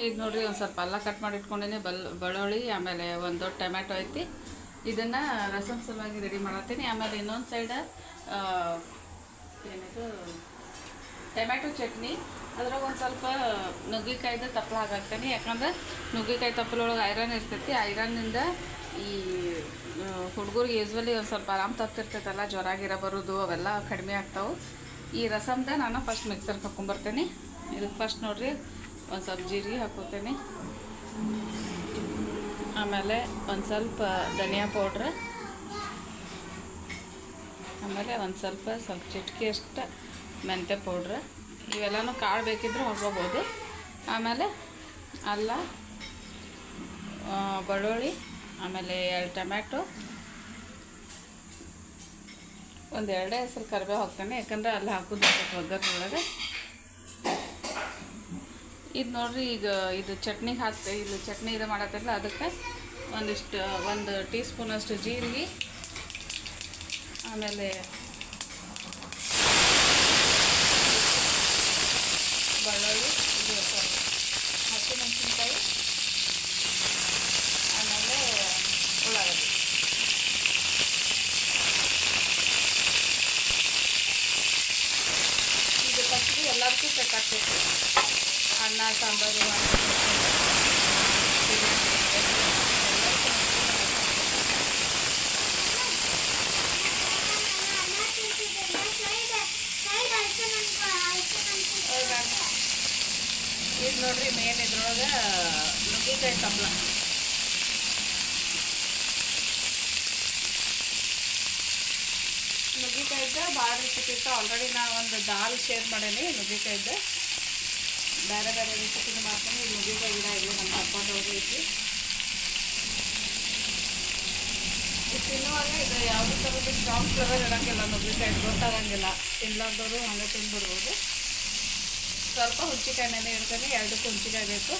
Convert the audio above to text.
ಈಗ ನೋಡಿರಿ ಒಂದು ಸ್ವಲ್ಪ ಅಲ್ಲ ಕಟ್ ಮಾಡಿ ಇಟ್ಕೊಂಡೇನೆ ಬೆಳ್ಳುಳ್ಳಿ, ಆಮೇಲೆ ಒಂದು ದೊಡ್ಡ ಟೊಮ್ಯಾಟೊ ಐತಿ. ಇದನ್ನು ರಸಮ್ ಸಲುವಾಗಿ ರೆಡಿ ಮಾಡತ್ತೀನಿ. ಆಮೇಲೆ ಇನ್ನೊಂದು ಸೈಡ ಏನಿದು ಟೊಮ್ಯಾಟೊ ಚಟ್ನಿ. ಅದ್ರಾಗ ಒಂದು ಸ್ವಲ್ಪ ನುಗ್ಗಿಕಾಯ್ದು ತಪ್ಪಲು ಹಾಕಾಕ್ತೀನಿ. ಯಾಕಂದ್ರೆ ನುಗ್ಗಿಕಾಯಿ ತಪ್ಪಲೊಳಗೆ ಐರನ್ ಇರ್ತೈತಿ. ಐರನ್ನಿಂದ ಈ ಹುಡುಗರಿಗೆ ಯೂಸ್ವಲಿ ಒಂದು ಸ್ವಲ್ಪ ಆರಾಮ್ ತಪ್ತಿರ್ತೈತಲ್ಲ, ಜ್ವರ ಗಿರ ಬರೋದು ಅವೆಲ್ಲ ಕಡಿಮೆ ಆಗ್ತಾವೆ. ಈ ರಸಮ್ದ ನಾನು ಫಸ್ಟ್ ಮಿಕ್ಸರ್ಗೆ ಹಾಕ್ಕೊಂಬರ್ತೀನಿ. ಇದಕ್ಕೆ ಫಸ್ಟ್ ನೋಡಿರಿ ಒಂದು ಸ್ವಲ್ಪ ಜೀರಿಗೆ ಹಾಕೋತೀನಿ. ಆಮೇಲೆ ಒಂದು ಸ್ವಲ್ಪ ಧನಿಯಾ ಪೌಡ್ರ್, ಆಮೇಲೆ ಒಂದು ಸ್ವಲ್ಪ ಚಿಟಿಕೆ ಅಷ್ಟು ಮೆಂತ್ಯ ಪೌಡ್ರ್. ಇವೆಲ್ಲನೂ ಕಾಳು ಬೇಕಿದ್ರೂ ಹಾಕೋಬೋದು. ಆಮೇಲೆ ಅಲ್ಲ, ಬೆಳ್ಳುಳ್ಳಿ, ಆಮೇಲೆ 2 ಟೊಮ್ಯಾಟೊ, ಒಂದು 2 ಹೆಸರು ಕರಿಬೇವು ಹಾಕ್ತಾನೆ. ಯಾಕಂದ್ರೆ ಅಲ್ಲಿ ಹಾಕೋದು ಒಗ್ಗರಣೆಯೊಳಗೆ. ಇದು ನೋಡಿರಿ, ಈಗ ಇದು ಚಟ್ನಿಗೆ ಹಾಕ್ತೆ, ಇದು ಚಟ್ನಿ ಇದು ಮಾಡತ್ತಿಲ್ಲ. ಅದಕ್ಕೆ ಒಂದು ಟೀ ಸ್ಪೂನಷ್ಟು ಜೀರಿಗೆ, ಆಮೇಲೆ ಬೆಳ್ಳುಳ್ಳಿ, ಇದು ಹಸಿಮೆಣಸಿನ್ಕಾಯಿ, ಆಮೇಲೆ ಉಳ್ಳಾಗಡ್ಡಿ. ಇದು ಫಸ್ಟಿಗೆ ಎಲ್ಲದಕ್ಕೂ ಸೆಟ್ ಆಗ್ತೈತಿ. ಅನ್ನ ಸಾಂಬಾರು ಇದು ನೋಡ್ರಿ ಮೇನ್ ಇದ್ರೊಳಗೆ ನುಗ್ಗಿಕಾಯಿ ತಪ್ಪಲ. ನುಗ್ಗಿಕಾಯ್ದು ಭಾಳ ರೆಸಿಪಿ ಇತ್ತು. ಆಲ್ರೆಡಿ ನಾನು ಒಂದು ದಾಲ್ ಶೇರ್ ಮಾಡೇನಿ ನುಗ್ಗಿಕಾಯ್ದು. ಬೇರೆ ಬೇರೆ ರೆಸಿಪಿನ ಮಾಡ್ತೀನಿ. ಇದು ನುಗ್ಗಿಕಾಯಿ ಗಿಡ ಇಲ್ಲಿ ನಮ್ಮ ಹಾಕ್ಕೊಂಡು ಐತಿ. ಇದು ತಿನ್ನುವಾಗ ಇದು ಯಾವುದೇ ಥರದ್ದು ಸ್ಟ್ರಾಂಗ್ ಫ್ಲೇವರ್ ಇರೋಂಗಿಲ್ಲ. ನುಗ್ಗಿಕಾಯಿ ಗೊತ್ತಾಗಂಗಿಲ್ಲ. ತಿನ್ಲಾರ್ದವರು ಹಂಗೆ ತಿಂದ್ಬಿಡ್ಬೋದು. ಸ್ವಲ್ಪ ಹುಂಚಿಕಾಯಿ ನೆನೆ ಇಡ್ತೀನಿ. 2 ಹುಂಚಿಕಾಯಿ ಬೇಕು.